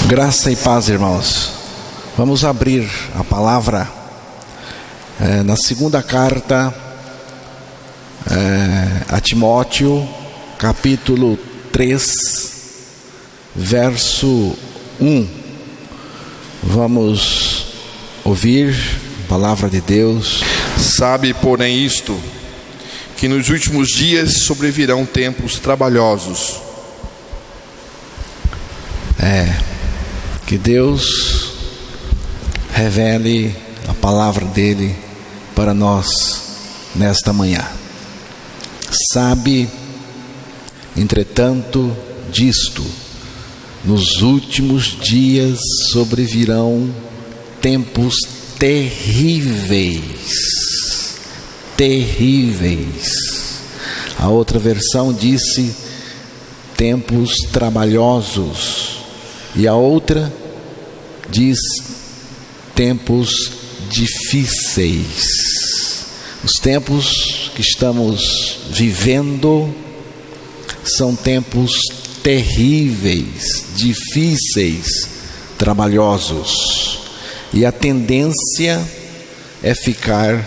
Graça e paz, irmãos. Vamos abrir a palavra na segunda carta a Timóteo, capítulo 3, verso 1. Vamos ouvir a palavra de Deus. Sabe, porém, isto, que nos últimos dias sobrevirão tempos trabalhosos. Que Deus revele a palavra dele para nós nesta manhã. Sabe, entretanto, disto, nos últimos dias sobrevirão tempos terríveis. A outra versão disse tempos trabalhosos. E a outra diz tempos difíceis. Os tempos que estamos vivendo são tempos terríveis, difíceis, trabalhosos. E a tendência é ficar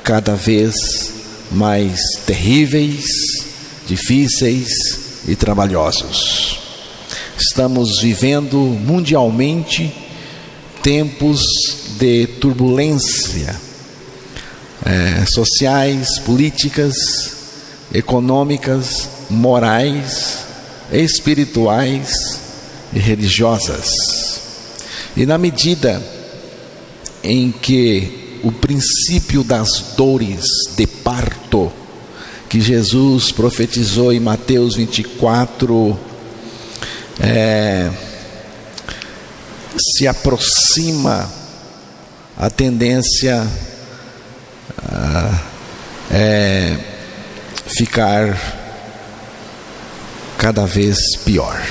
cada vez mais terríveis, difíceis e trabalhosos. Estamos vivendo mundialmente tempos de turbulência sociais, políticas, econômicas, morais, espirituais e religiosas. E na medida em que o princípio das dores de parto, que Jesus profetizou em Mateus 24, se aproxima, a tendência é ficar cada vez pior.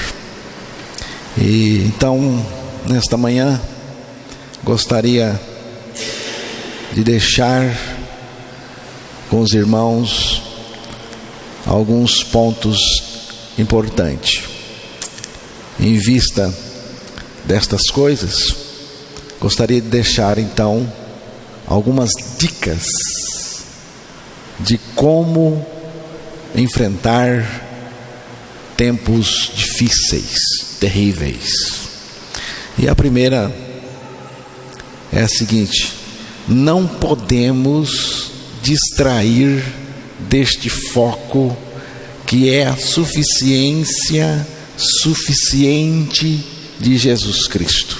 E então, nesta manhã, gostaria de deixar com os irmãos alguns pontos importantes. Em vista destas coisas, gostaria de deixar então algumas dicas de como enfrentar tempos difíceis, terríveis. E a primeira é a seguinte: não podemos distrair deste foco que é a suficiente de Jesus Cristo.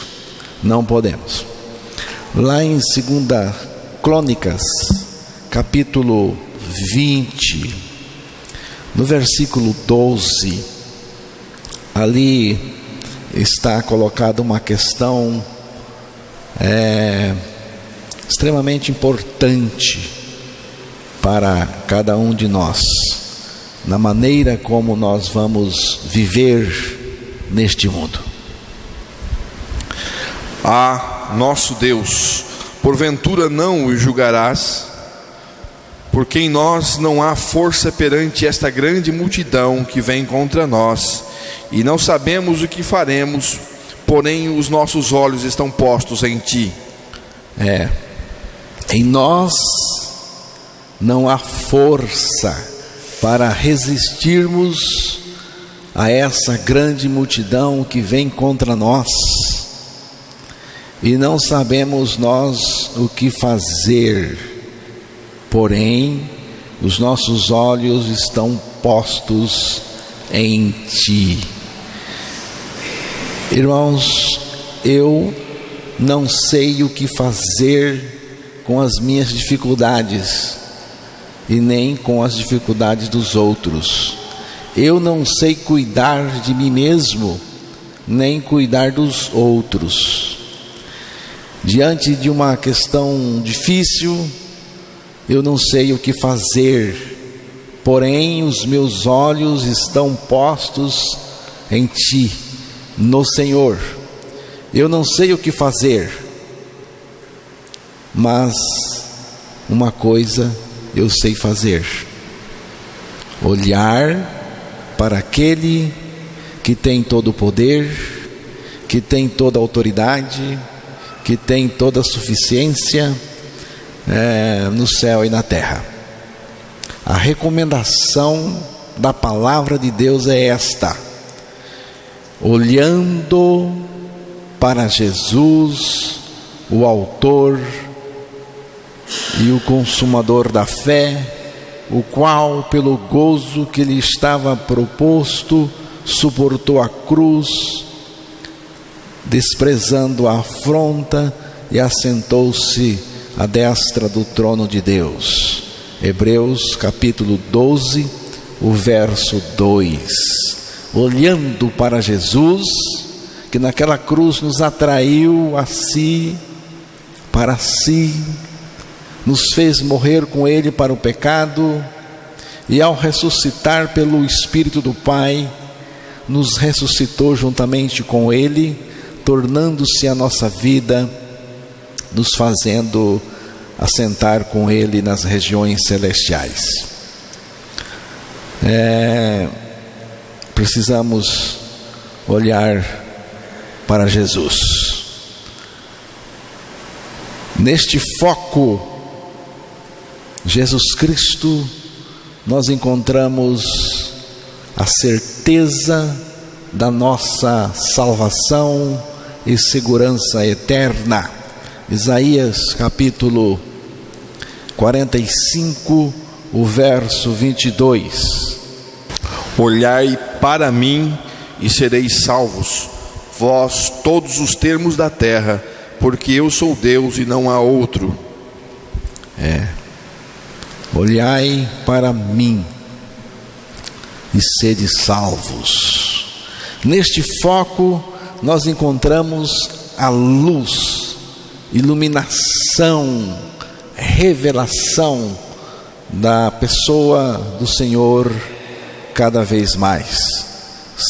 Não podemos. Lá em 2 Crônicas, capítulo 20, no versículo 12, ali está colocada uma questão extremamente importante para cada um de nós, na maneira como nós vamos viver neste mundo. Nosso Deus, porventura não o julgarás? Porque em nós não há força perante esta grande multidão que vem contra nós, e não sabemos o que faremos, porém os nossos olhos estão postos em Ti. Em nós não há força para resistirmos a essa grande multidão que vem contra nós, e não sabemos nós o que fazer, porém os nossos olhos estão postos em Ti. Irmãos, eu não sei o que fazer com as minhas dificuldades e nem com as dificuldades dos outros. Eu não sei cuidar de mim mesmo, nem cuidar dos outros. Diante de uma questão difícil, eu não sei o que fazer, porém os meus olhos estão postos em Ti, no Senhor. Eu não sei o que fazer, mas uma coisa eu sei fazer: olhar para aquele que tem todo o poder, que tem toda a autoridade, que tem toda a suficiência no céu e na terra. A recomendação da palavra de Deus é esta: olhando para Jesus, o autor e o consumador da fé, o qual, pelo gozo que lhe estava proposto, suportou a cruz, desprezando a afronta, e assentou-se à destra do trono de Deus. Hebreus capítulo 12, o verso 2. Olhando para Jesus, que naquela cruz nos atraiu a si, para si, nos fez morrer com Ele para o pecado, e ao ressuscitar pelo Espírito do Pai, nos ressuscitou juntamente com Ele, tornando-se a nossa vida, nos fazendo assentar com Ele nas regiões celestiais. Precisamos olhar para Jesus. Neste foco, Jesus Cristo, nós encontramos a certeza da nossa salvação e segurança eterna. Isaías capítulo 45, o verso 22. Olhai para mim e sereis salvos, vós todos os termos da terra, porque eu sou Deus e não há outro. Olhai para mim e sede salvos. Neste foco nós encontramos a luz, iluminação, revelação da pessoa do Senhor cada vez mais.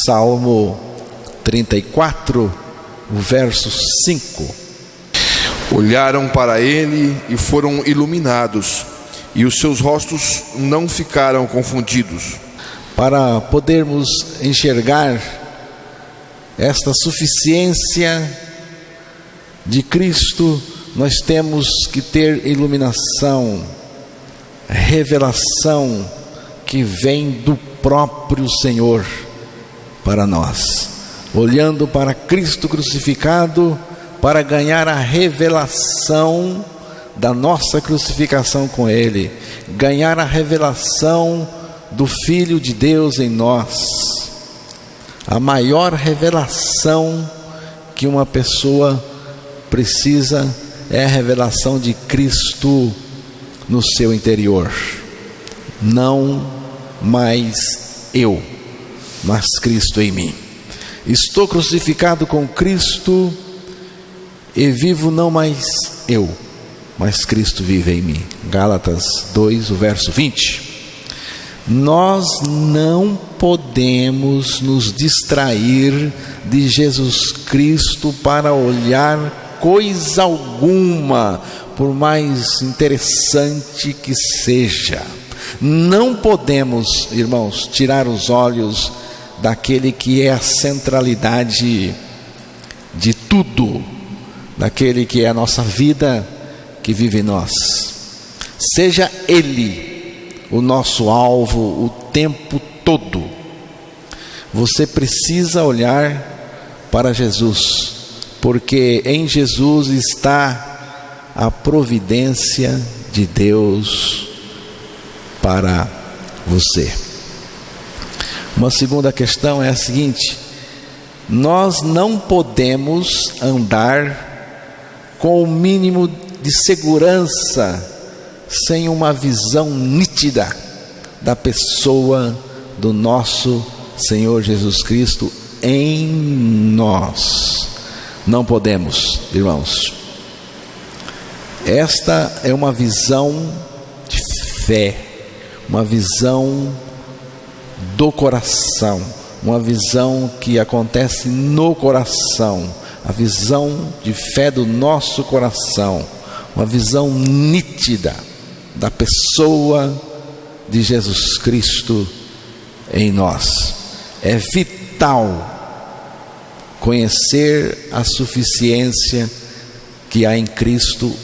Salmo 34, o verso 5. Olharam para ele e foram iluminados, e os seus rostos não ficaram confundidos. Para podermos enxergar esta suficiência de Cristo, nós temos que ter iluminação, revelação que vem do próprio Senhor para nós. Olhando para Cristo crucificado, para ganhar a revelação da nossa crucificação com Ele, ganhar a revelação do Filho de Deus em nós. A maior revelação que uma pessoa precisa é a revelação de Cristo no seu interior. Não mais eu, mas Cristo em mim. Estou crucificado com Cristo e vivo não mais eu, mas Cristo vive em mim. Gálatas 2, o verso 20. Nós não podemos nos distrair de Jesus Cristo para olhar coisa alguma, por mais interessante que seja. Não podemos, irmãos, tirar os olhos daquele que é a centralidade de tudo, daquele que é a nossa vida, que vive em nós. Seja Ele o nosso alvo o tempo todo. Você precisa olhar para Jesus, porque em Jesus está a providência de Deus para você. Uma segunda questão é a seguinte: nós não podemos andar com o mínimo de segurança sem uma visão nítida da pessoa do nosso Senhor Jesus Cristo em nós. Não podemos, irmãos. Esta é uma visão de fé, uma visão do coração, uma visão que acontece no coração, a visão de fé do nosso coração, uma visão nítida da pessoa de Jesus Cristo em nós. É vital conhecer a suficiência que há em Cristo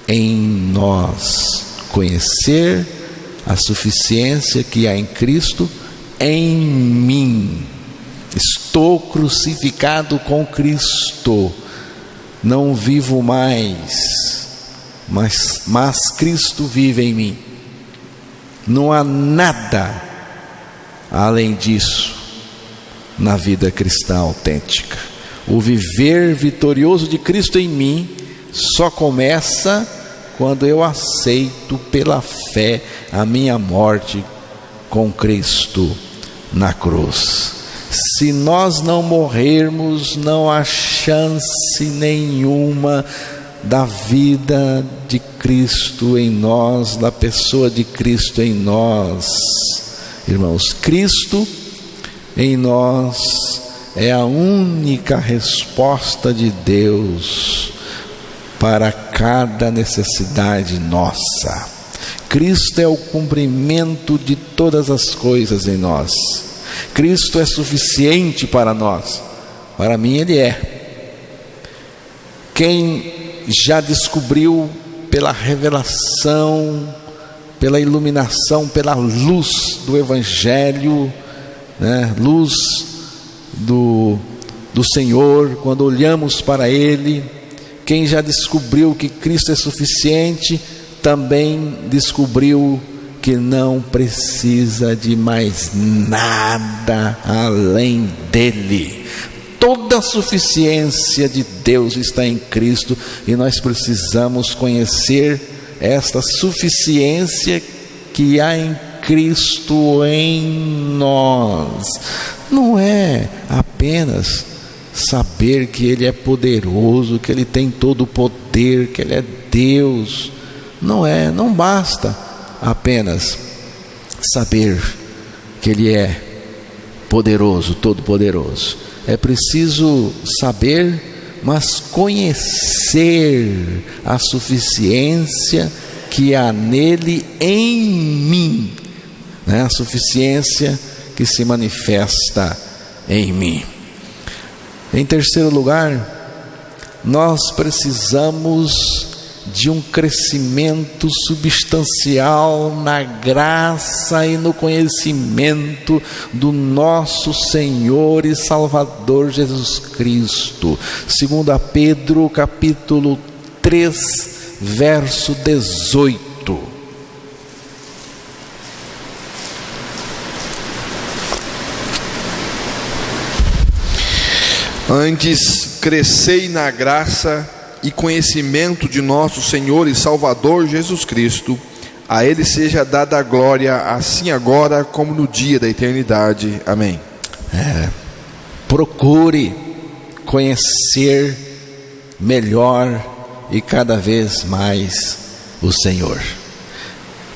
em nós. Conhecer a suficiência que há em Cristo em mim. Estou crucificado com Cristo, não vivo mais, mas Cristo vive em mim. Não há nada além disso na vida cristã autêntica. O viver vitorioso de Cristo em mim só começa quando eu aceito pela fé a minha morte com Cristo na cruz. Se nós não morrermos, não há chance nenhuma da vida de Cristo em nós, da pessoa de Cristo em nós. Irmãos, Cristo em nós é a única resposta de Deus para cada necessidade nossa. Cristo é o cumprimento de todas as coisas em nós. Cristo é suficiente para nós. Para mim Ele é. Quem já descobriu pela revelação, pela iluminação, pela luz do Evangelho, né? Luz do Senhor, quando olhamos para Ele, quem já descobriu que Cristo é suficiente, também descobriu que não precisa de mais nada além dele. Toda a suficiência de Deus está em Cristo, e nós precisamos conhecer esta suficiência que há em Cristo em nós. Não é apenas saber que Ele é poderoso, que Ele tem todo o poder, que Ele é Deus. Não basta apenas saber que Ele é poderoso, todo-poderoso. É preciso saber, mas conhecer a suficiência que há nele em mim, né? A suficiência que se manifesta em mim. Em terceiro lugar, nós precisamos de um crescimento substancial na graça e no conhecimento do nosso Senhor e Salvador Jesus Cristo. 2 Pedro capítulo 3, verso 18. Antes, crescei na graça e conhecimento de nosso Senhor e Salvador Jesus Cristo. A Ele seja dada a glória, assim agora como no dia da eternidade. Amém. Procure conhecer melhor e cada vez mais o Senhor.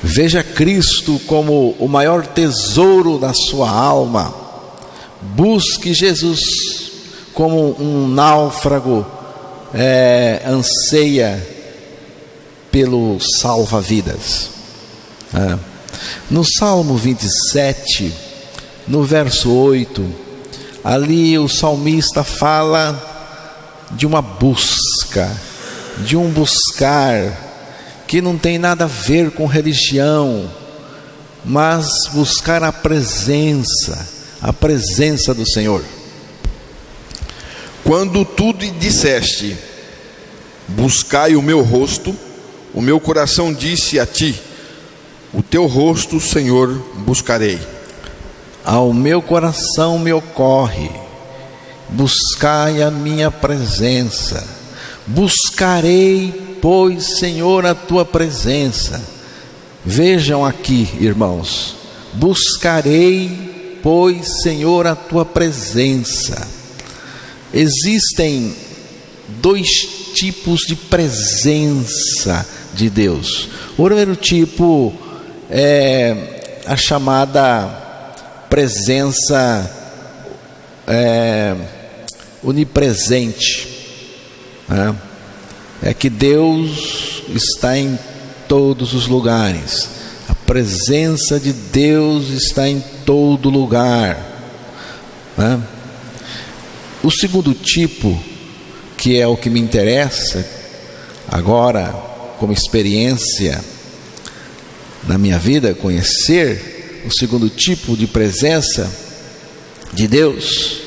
Veja Cristo como o maior tesouro da sua alma. Busque Jesus como um náufrago anseia pelo salva-vidas. No Salmo 27, no verso 8, ali o salmista fala de uma busca, de um buscar que não tem nada a ver com religião, mas buscar a presença do Senhor. Quando tu disseste, buscai o meu rosto, o meu coração disse a ti, o teu rosto, Senhor, buscarei. Ao meu coração me ocorre, buscai a minha presença. Buscarei, pois, Senhor, a tua presença. Vejam aqui, irmãos, buscarei, pois, Senhor, a tua presença. Existem dois tipos de presença de Deus. O primeiro tipo é a chamada presença onipresente, né? É que Deus está em todos os lugares. A presença de Deus está em todo lugar, né? O segundo tipo, que é o que me interessa agora, como experiência na minha vida, conhecer o segundo tipo de presença de Deus,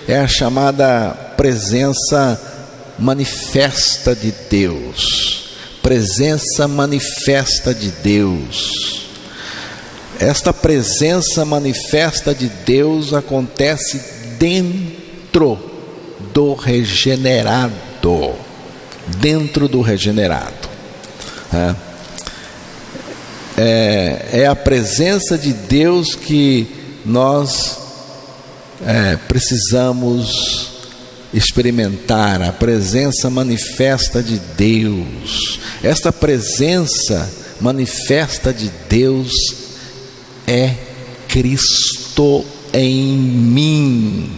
é a chamada presença manifesta de Deus. Presença manifesta de Deus. Esta presença manifesta de Deus acontece dentro do regenerado. Dentro do regenerado. É a presença de Deus que nós precisamos experimentar, a presença manifesta de Deus. Esta presença manifesta de Deus é Cristo em mim.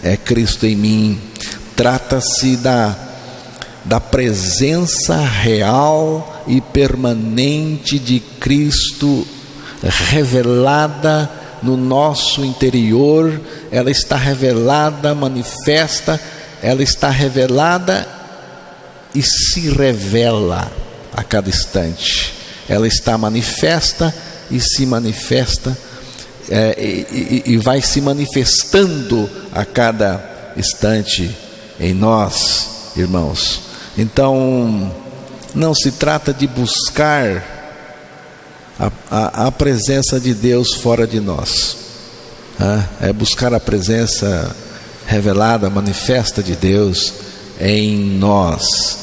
É Cristo em mim. Trata-se da presença real e permanente de Cristo revelada no nosso interior. Ela está revelada, manifesta, ela está revelada e se revela a cada instante. Ela está manifesta e se manifesta, e vai se manifestando a cada instante em nós, irmãos. Então, não se trata de buscar a presença de Deus fora de nós, é buscar a presença revelada, manifesta de Deus em nós.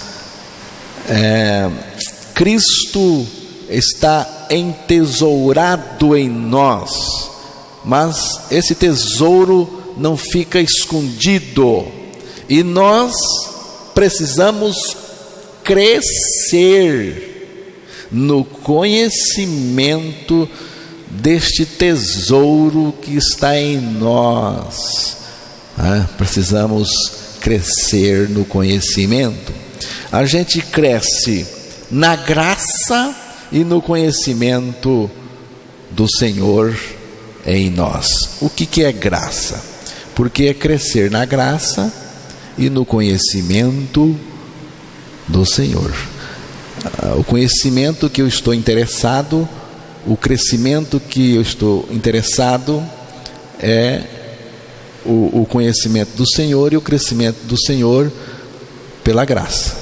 Cristo está entesourado em nós, mas esse tesouro não fica escondido, e nós precisamos crescer no conhecimento deste tesouro que está em nós. Precisamos crescer no conhecimento. A gente cresce na graça e no conhecimento do Senhor em nós. O que é graça? Porque é crescer na graça e no conhecimento do Senhor. O conhecimento que eu estou interessado, o crescimento que eu estou interessado é o conhecimento do Senhor e o crescimento do Senhor pela graça.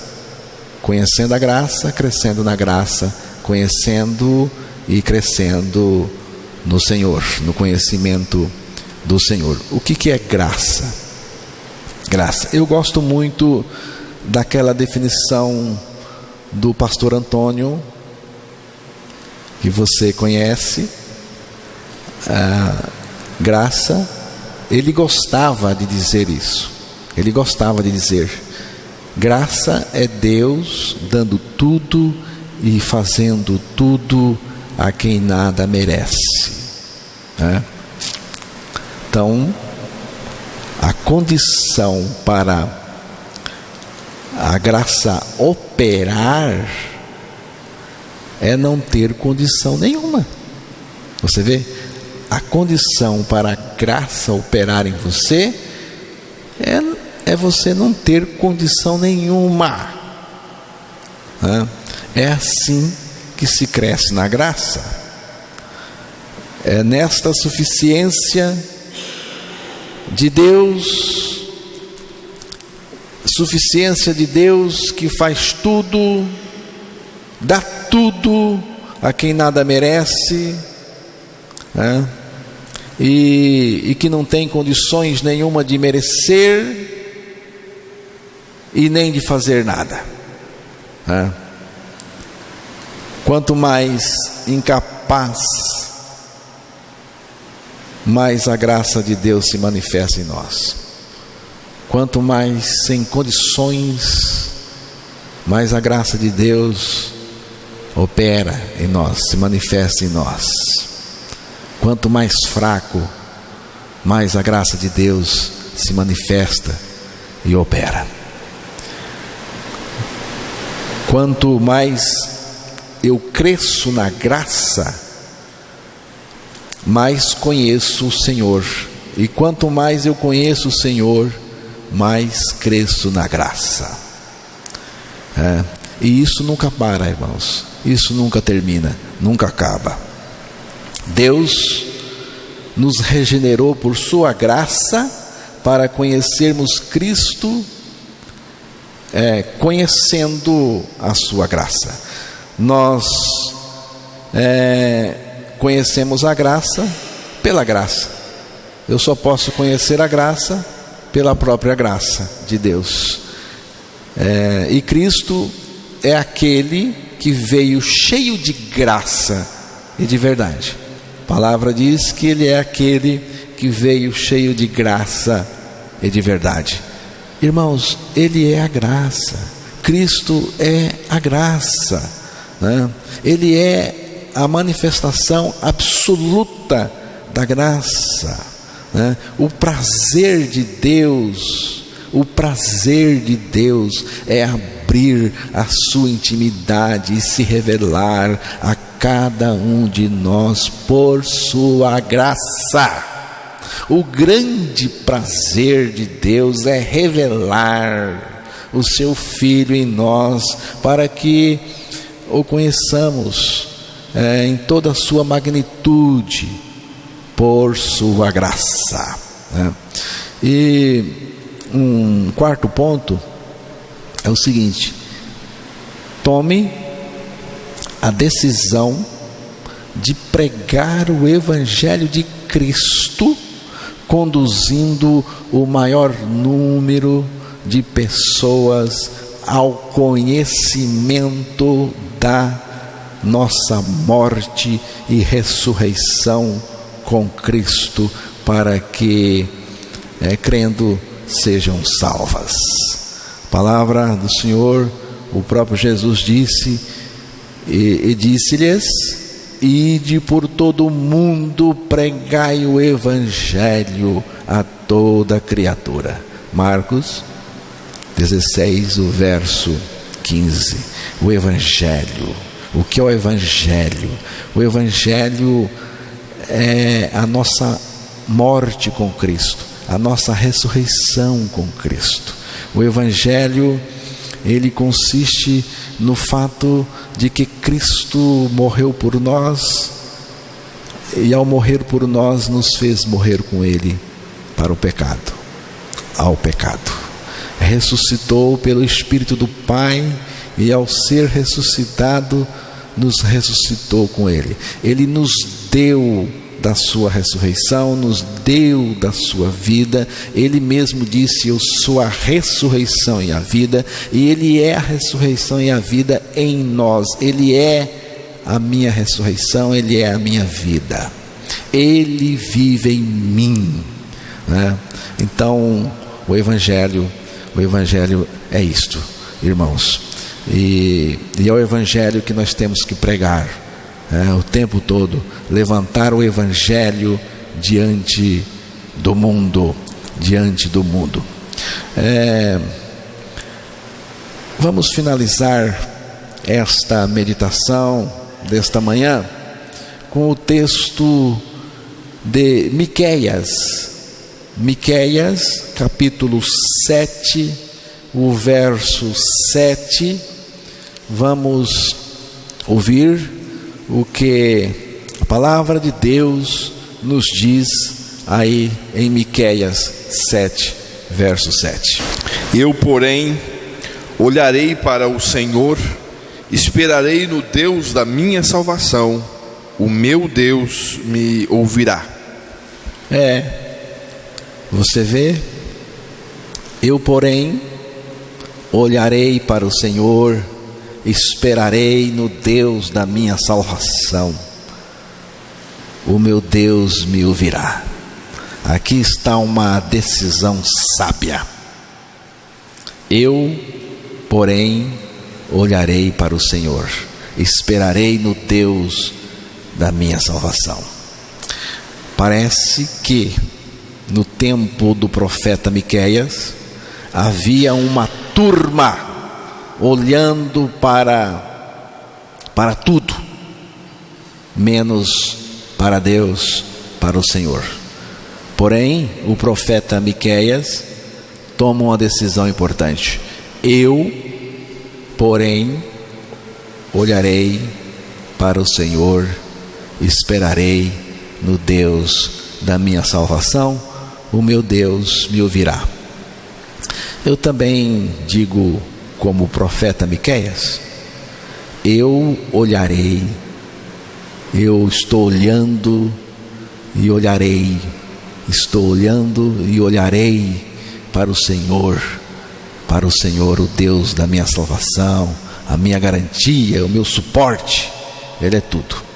Conhecendo a graça, crescendo na graça, conhecendo e crescendo no Senhor, no conhecimento do Senhor. O que é graça? Graça. Eu gosto muito daquela definição do pastor Antônio, que você conhece. Graça, ele gostava de dizer isso. Ele gostava de dizer: graça é Deus dando tudo e fazendo tudo a quem nada merece. Então, a condição para a graça operar é não ter condição nenhuma. Você vê? A condição para a graça operar em você é você não ter condição nenhuma. É assim que se cresce na graça. É nesta suficiência de Deus, que faz tudo, dá tudo a quem nada merece, e que não tem condições nenhuma de merecer e nem de fazer nada. Quanto mais incapaz, mais a graça de Deus se manifesta em nós. Quanto mais sem condições, mais a graça de Deus opera em nós, se manifesta em nós. Quanto mais fraco, mais a graça de Deus se manifesta e opera. Quanto mais eu cresço na graça, mais conheço o Senhor. E quanto mais eu conheço o Senhor, mais cresço na graça. E isso nunca para, irmãos. Isso nunca termina, nunca acaba. Deus nos regenerou por sua graça para conhecermos Cristo, conhecendo a sua graça. Nós conhecemos a graça pela graça. Eu só posso conhecer a graça pela própria graça de Deus. E Cristo é aquele que veio cheio de graça e de verdade. A palavra diz que Ele é aquele que veio cheio de graça e de verdade. Irmãos, Ele é a graça. Cristo é a graça, né? Ele é a manifestação absoluta da graça, né? O prazer de Deus é abrir a sua intimidade e se revelar a cada um de nós por sua graça. O grande prazer de Deus é revelar o seu Filho em nós, para que o conheçamos em toda a sua magnitude por sua graça, né? E um quarto ponto é o seguinte: tome a decisão de pregar o Evangelho de Cristo, conduzindo o maior número de pessoas ao conhecimento da nossa morte e ressurreição com Cristo, para que, crendo, sejam salvas. A palavra do Senhor, o próprio Jesus disse, e disse-lhes: ide por todo o mundo, pregai o Evangelho a toda criatura. Marcos 16, o verso 15. O Evangelho. O que é o Evangelho? O Evangelho é a nossa morte com Cristo, a nossa ressurreição com Cristo. O Evangelho, ele consiste no fato de que Cristo morreu por nós, e ao morrer por nós nos fez morrer com Ele para o pecado, ao pecado. Ressuscitou pelo Espírito do Pai, e ao ser ressuscitado, nos ressuscitou com Ele. Ele nos deu da sua ressurreição, nos deu da sua vida. Ele mesmo disse: eu sou a ressurreição e a vida, e Ele é a ressurreição e a vida em nós. Ele é a minha ressurreição, Ele é a minha vida, Ele vive em mim, né? Então o Evangelho é isto, irmãos, e é o Evangelho que nós temos que pregar, o tempo todo, levantar o Evangelho diante do mundo, Vamos finalizar esta meditação desta manhã com o texto de Miqueias, capítulo 7, o verso 7. Vamos ouvir o que a palavra de Deus nos diz aí em Miqueias 7, verso 7. Eu, porém, olharei para o Senhor, esperarei no Deus da minha salvação, o meu Deus me ouvirá. Você vê? Eu, porém, olharei para o Senhor, esperarei no Deus da minha salvação, o meu Deus me ouvirá. Aqui está uma decisão sábia. Eu, porém, olharei para o Senhor, esperarei no Deus da minha salvação. Parece que no tempo do profeta Miqueias havia uma turma olhando para tudo, menos para Deus, para o Senhor. Porém, o profeta Miqueias toma uma decisão importante. Eu, porém, olharei para o Senhor, esperarei no Deus da minha salvação, o meu Deus me ouvirá. Eu também digo, como o profeta Miqueias, eu olharei, eu estou olhando e olharei, estou olhando e olharei para o Senhor, o Deus da minha salvação, a minha garantia, o meu suporte. Ele é tudo.